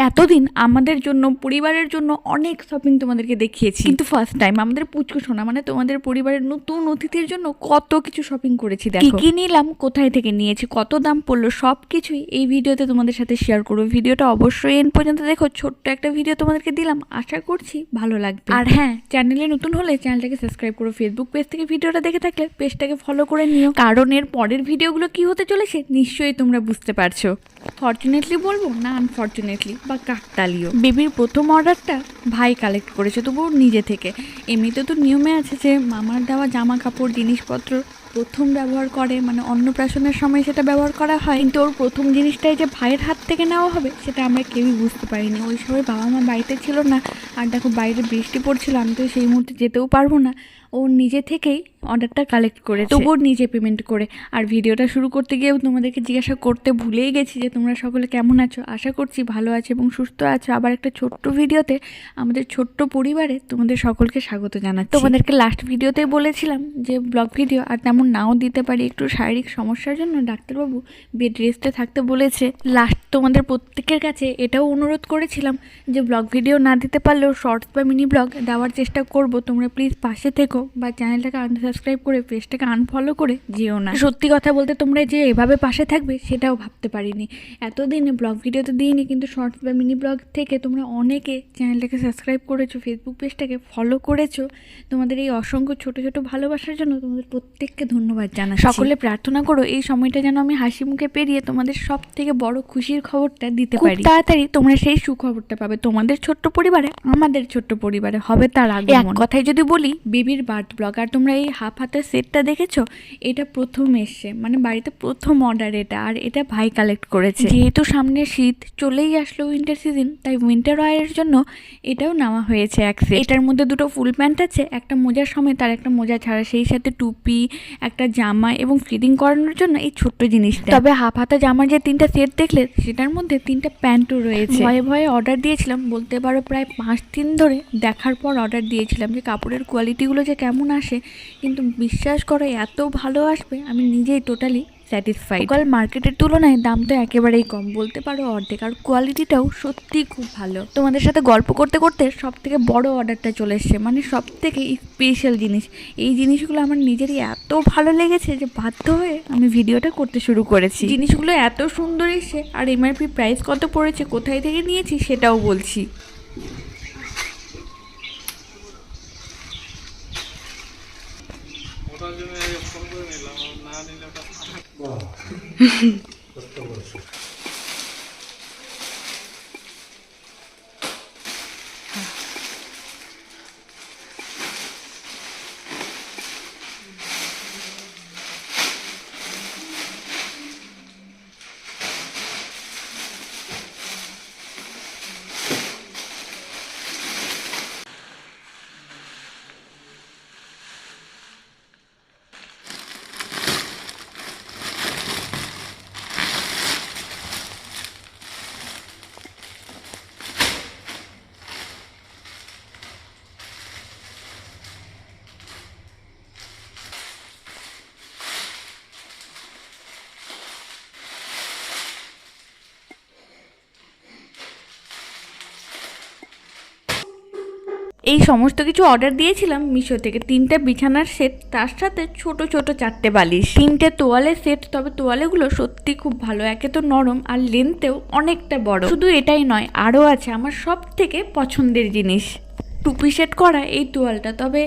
এতদিন আমাদের জন্য, পরিবারের জন্য অনেক শপিং তোমাদেরকে দেখিয়েছি, কিন্তু ফার্স্ট টাইম আমাদের পুচকু সোনা মানে তোমাদের পরিবারের নতুন অতিথির জন্য কত কিছু শপিং করেছি। দেখো কি নিলাম, কোথায় থেকে নিয়েছি, কত দাম পড়লো, সব কিছুই এই ভিডিওতে তোমাদের সাথে শেয়ার করবো। ভিডিওটা অবশ্যই এন্ড পর্যন্ত দেখো। ছোট্ট একটা ভিডিও তোমাদেরকে দিলাম, আশা করছি ভালো লাগবে। আর হ্যাঁ, চ্যানেলে নতুন হলে চ্যানেলটাকে সাবস্ক্রাইব করো। ফেসবুক পেজ থেকে ভিডিওটা দেখে থাকলে পেজটাকে ফলো করে নিও, কারণ এর পরের ভিডিওগুলো কি হতে চলেছে নিশ্চয়ই তোমরা বুঝতে পারছো। ফর্চুনেটলি বলবো না আনফর্চুনেটলি বা কাকতালীয়, বেবির প্রথম অর্ডারটা ভাই কালেক্ট করেছে, তবুও নিজে থেকে। এমনিতে তো নিয়মে আছে যে মামার দেওয়া জামা কাপড় জিনিসপত্র প্রথম ব্যবহার করে, মানে অন্নপ্রাশনের সময় সেটা ব্যবহার করা হয়, কিন্তু ওর প্রথম জিনিসটাই যে ভাইয়ের হাত থেকে নেওয়া হবে সেটা আমরা কেউই বুঝতে পারিনি। ওই সময় বাবা মা বাড়িতে ছিল না, আর দেখো বাইরে বৃষ্টি পড়ছিল, আমি তো সেই মুহূর্তে যেতেও পারবো না। ও নিজে থেকেই অর্ডারটা কালেক্ট করে, তবুও নিজে পেমেন্ট করে। আর ভিডিওটা শুরু করতে গিয়েও তোমাদেরকে জিজ্ঞাসা করতে ভুলেই গেছি যে তোমরা সকলে কেমন আছো। আশা করছি ভালো আছো এবং সুস্থ আছো। আবার একটা ছোট্ট ভিডিওতে আমাদের ছোট্ট পরিবারে তোমাদের সকলকে স্বাগত জানাচ্ছি। তোমাদেরকে লাস্ট ভিডিওতে বলেছিলাম যে ব্লগ ভিডিও আর তেমন নাও দিতে পারি, একটু শারীরিক সমস্যার জন্য ডাক্তারবাবু বেড রেস্টে থাকতে বলেছে। লাস্ট তোমাদের প্রত্যেকের কাছে এটাও অনুরোধ করেছিলাম যে ব্লগ ভিডিও না দিতে পারলেও শর্টস বা মিনি ব্লগ দেওয়ার চেষ্টা করব। তোমরা প্লিজ পাশে থেকো, বা চ্যানেলটাকে আনসাবস্ক্রাইব করে পেজটাকে আনফলো করে যেও না। সত্যি কথা বলতে তোমরা যে এভাবে পাশে থাকবে সেটাও ভাবতে পারিনি। এতদিনে ব্লগ ভিডিও তো দিইনি, কিন্তু শর্টস বা মিনি ব্লগ থেকে তোমরা অনেকে চ্যানেলটাকে সাবস্ক্রাইব করেছো, ফেসবুক পেজটাকে ফলো করেছো। তোমাদের এই অসংখ্য ছোট ছোট ভালোবাসার জন্য তোমাদের প্রত্যেককে ধন্যবাদ জানাই। সকলে প্রার্থনা করো এই সময়টা যেন আমি হাসি মুখে পেরিয়ে তোমাদের সব থেকে বড় খুশির খবরটা দিতে পারি। তাড়াতাড়ি তোমরা সেই সুখবরটা পাবে। তোমাদের ছোট্ট পরিবারে, আমাদের ছোট্ট পরিবারে হবে তার আগে। এক কথায় যদি বলি, বেবির বার্থ ব্লগ। আর তোমরা এই হাফ হাতের সেটটা দেখেছো, এটা প্রথম এসছে, মানে বাড়িতে প্রথম অর্ডার এটা, আর এটা ভাই কালেক্ট করেছে। যেহেতু সামনে শীত চলেই আসলো, উইন্টার সিজন, তাই উইন্টার ওয়ারের জন্য এটাও নেওয়া হয়েছে এক সেট। এটার মধ্যে দুটো ফুল প্যান্ট আছে, একটা মোজার সমেত আর একটা মোজা ছাড়া, সেই সাথে টুপি, একটা জামা এবং ফিটিং করানোর জন্য এই ছোট্ট জিনিসটা। তবে হাফ হাতা জামার যে 3টা সেট দেখলে, সেটার মধ্যে 3টা প্যান্টও রয়েছে। ভয়ে ভয়ে অর্ডার দিয়েছিলাম, বলতে পারো প্রায় 5 দিন ধরে দেখার পর অর্ডার দিয়েছিলাম যে কাপড়ের কোয়ালিটিগুলো যে কেমন আসে, কিন্তু বিশ্বাস করো এত ভালো আসবে আমি নিজেই টোটালি স্যাটিসফাইড। লোকাল মার্কেটের তুলনায় দাম তো একেবারেই কম, বলতে পারো অর্ধেক, আর কোয়ালিটিটাও সত্যিই খুব ভালো। তোমাদের সাথে গল্প করতে করতে সব থেকে বড় অর্ডারটা চলে এসছে, মানে সব থেকে স্পেশাল জিনিস। এই জিনিসগুলো আমার নিজেরই এত ভালো লেগেছে যে বাধ্য হয়ে আমি ভিডিওটা করতে শুরু করেছি। জিনিসগুলো এত সুন্দর এসছে, আর এমআরপি প্রাইস কত পড়েছে, কোথায় থেকে নিয়েছি সেটাও বলছি। এই সমস্ত কিছু অর্ডার দিয়েছিলাম মিশো থেকে। 3টা বিছানার সেট, তার সাথে ছোট ছোট 4টে বালিশ, 3টে তোয়ালের সেট। তবে তোয়ালেগুলো সত্যি খুব ভালো, একে তো নরম আর লেন্থেও অনেকটা বড়। শুধু এটাই নয়, আরও আছে আমার সব থেকে পছন্দের জিনিস, টুপি সেট করা এই তোয়ালটা। তবে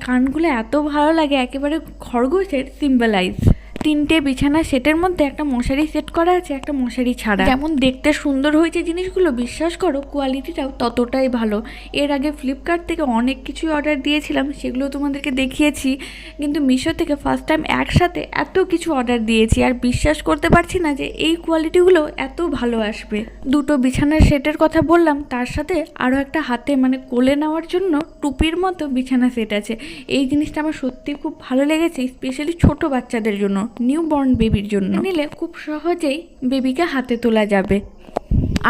কানগুলো এত ভালো লাগে, একেবারে খরগোশের সিম্বলাইজ। 3টে বিছানা সেটের মধ্যে একটা মশারি সেট করা আছে, একটা মশারি ছাড়া। যেমন দেখতে সুন্দর হয়েছে জিনিসগুলো, বিশ্বাস করো কোয়ালিটিটাও ততটাই ভালো। এর আগে ফ্লিপকার্ট থেকে অনেক কিছুই অর্ডার দিয়েছিলাম, সেগুলো তোমাদেরকে দেখিয়েছি, কিন্তু মিশো থেকে ফার্স্ট টাইম একসাথে এত কিছু অর্ডার দিয়েছি, আর বিশ্বাস করতে পারছি না যে এই কোয়ালিটিগুলো এত ভালো আসবে। 2টো বিছানার সেটের কথা বললাম, তার সাথে আরও একটা হাতে মানে কোলে নেওয়ার জন্য টুপির মতো বিছানা সেট আছে। এই জিনিসটা আমার সত্যিই খুব ভালো লেগেছে, স্পেশালি ছোট বাচ্চাদের জন্য, নিউ বর্ন বেবির জন্য। নিলে খুব সহজেই বেবিকে হাতে তোলা যাবে।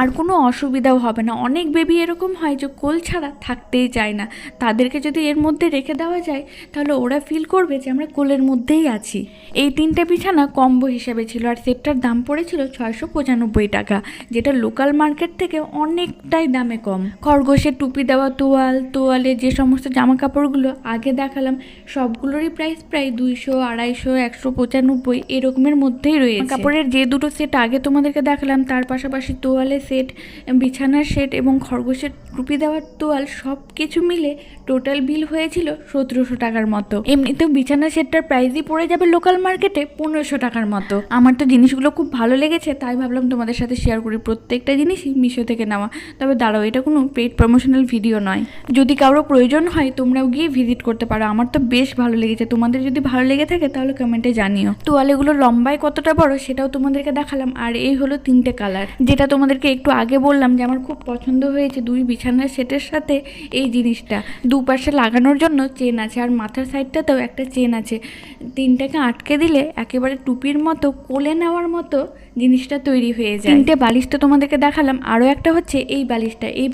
আর কোনো অসুবিধাও হবে না। অনেক বেবি এরকম হয় যে কোল ছাড়া থাকতেই চায় না, তাদেরকে যদি এর মধ্যে রেখে দেওয়া যায় তাহলে ওরা ফিল করবে যে আমরা কোলের মধ্যেই আছি। এই 3টে বিছানা কম্বো হিসাবে ছিল আর সেটটার দাম পড়েছিল 695 টাকা, যেটা লোকাল মার্কেট থেকে অনেকটাই দামে কম। খরগোশের টুপি দেওয়া তোয়ালে যে সমস্ত জামা কাপড়গুলো আগে দেখালাম সবগুলোরই প্রাইস প্রায় 200, 250, 195 এরকমের মধ্যেই রয়েছে। কাপড়ের যে দুটো সেট আগে তোমাদেরকে দেখালাম তার পাশাপাশি তোয়ালের সেট, বিছানার সেট এবং খরগোশের টুপি দেওয়ার তোয়াল সব কিছু মিলে টোটাল বিল হয়েছিল 1700 টাকার মতো। এমনিতেও বিছানার সেটটার প্রাইসই পড়ে যাবে লোকাল মার্কেটে 1500 টাকার মতো। আমার তো জিনিসগুলো খুব ভালো লেগেছে, তাই ভাবলাম তোমাদের সাথে শেয়ার করি। প্রত্যেকটা জিনিসই মিশো থেকে নেওয়া। তবে দাঁড়াও, এটা কোনো পেইড প্রমোশনাল ভিডিও নয়। যদি কারো প্রয়োজন হয় তোমরাও গিয়ে ভিজিট করতে পারো। আমার তো বেশ ভালো লেগেছে, তোমাদের যদি ভালো লেগে থাকে তাহলে কমেন্টে জানিও। তোয়ালেগুলো লম্বায় কতটা বড় সেটাও তোমাদেরকে দেখালাম। আর এই হলো 3টে কালার, যেটা তোমাদেরকে একটু আগে বললাম যে আমার খুব পছন্দ হয়েছে। 2 বিছানার সেটের সাথে এই জিনিসটা দুপাশে লাগানোর জন্য চেন আছে আর মাথার সাইডটাতেও একটা চেন আছে। 3টাকে আটকে দিলে একেবারে টুপির মতো কোলে নেওয়ার মতো জিনিসটা তৈরি হয়ে যায়। 3টে বালিশ তো তোমাদেরকে দেখালাম, আরও একটা হচ্ছে এই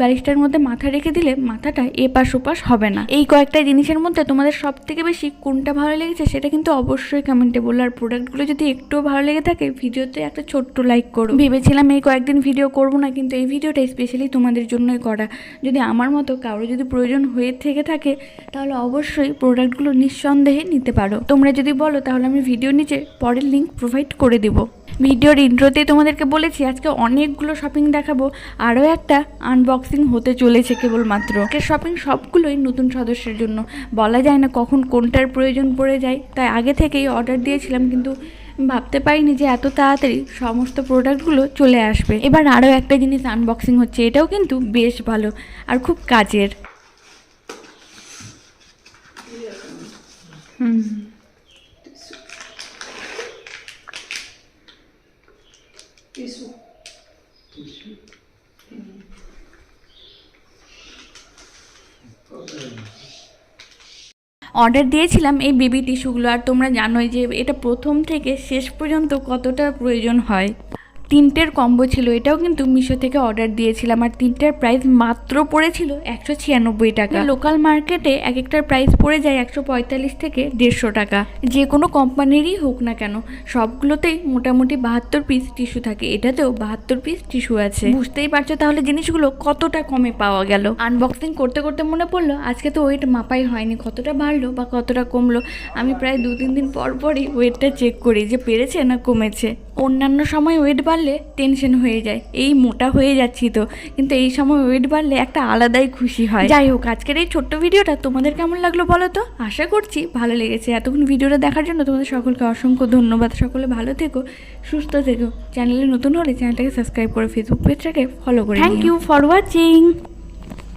বালিশটার মধ্যে মাথা রেখে দিলে মাথাটা এপাশ ওপাশ হবে না। এই কয়েকটা জিনিসের মধ্যে তোমাদের সব থেকে বেশি কোনটা ভালো লেগেছে সেটা কিন্তু অবশ্যই কমেন্টে বলো। আর প্রোডাক্টগুলো যদি একটুও ভালো লেগে থাকে ভিডিওতে একটা ছোট্ট লাইক করো। ভেবেছিলাম এই কয়েকদিন ভিডিও করব না, কিন্তু এই ভিডিওটা স্পেশালি তোমাদের জন্যই করা। যদি আমার মতো কারো যদি প্রয়োজন হয়ে থেকে থাকে তাহলে অবশ্যই প্রোডাক্টগুলো নিঃসন্দেহে নিতে পারো। তোমরা যদি বলো তাহলে আমি ভিডিও নিচে পরের লিঙ্ক প্রোভাইড করে দেবো। ভিডিওর ইন্ট্রোতেই তোমাদেরকে বলেছি আজকে অনেকগুলো শপিং দেখাবো, আরও একটা আনবক্সিং হতে চলেছে কেবলমাত্র। শপিং সবগুলোই নতুন সদস্যের জন্য, বলা যায় না কখন কোনটার প্রয়োজন পড়ে যায়, তাই আগে থেকেই অর্ডার দিয়েছিলাম, কিন্তু ভাবতে পারিনি যে এত তাড়াতাড়ি সমস্ত প্রোডাক্টগুলো চলে আসবে। এবার আরও একটা জিনিস আনবক্সিং হচ্ছে, এটাও কিন্তু বেশ ভালো আর খুব কাজের। অর্ডার দিয়েছিলাম এই বেবি টিস্যুগুলো, আর তোমরা জানোই যে এটা প্রথম থেকে শেষ পর্যন্ত কতটা প্রয়োজন হয়। 3টের কম্বো ছিল, এটাও কিন্তু মিশো থেকে অর্ডার দিয়েছিলাম। আর 3টার প্রাইস মাত্র পড়েছিল 196 টাকা। লোকাল মার্কেটে এক একটার প্রাইস পড়ে যায় 145 থেকে 150 টাকা। যে কোনো কোম্পানিরই হোক না কেন সবগুলোতেই মোটামুটি 72 পিস টিস্যু থাকে, এটাতেও 72 পিস টিস্যু আছে। বুঝতেই পারছো তাহলে জিনিসগুলো কতটা কমে পাওয়া গেল। আনবক্সিং করতে করতে মনে পড়লো আজকে তো ওয়েট মাপাই হয়নি, কতটা বাড়লো বা কতটা কমলো। আমি প্রায় 2-3 দিন পর পরই ওয়েটটা চেক করি যে বেড়েছে না কমেছে। অন্যান্য সময় ওয়েট বাড়লে টেনশন হয়ে যায়, এই মোটা হয়ে যাচ্ছি তো, কিন্তু এই সময় ওয়েট বাড়লে একটা আলাদাই খুশি হয়। যাই হোক, আজকের এই ছোট্ট ভিডিওটা তোমাদের কেমন লাগলো বলো তো? আশা করছি ভালো লেগেছে। এতক্ষণ ভিডিওটা দেখার জন্য তোমাদের সকলকে অসংখ্য ধন্যবাদ। সকলে ভালো থেকো, সুস্থ থেকো। চ্যানেলে নতুন হলে চ্যানেলটাকে সাবস্ক্রাইব করে ফেসবুক পেজটাকে ফলো করে। Thank you for watching.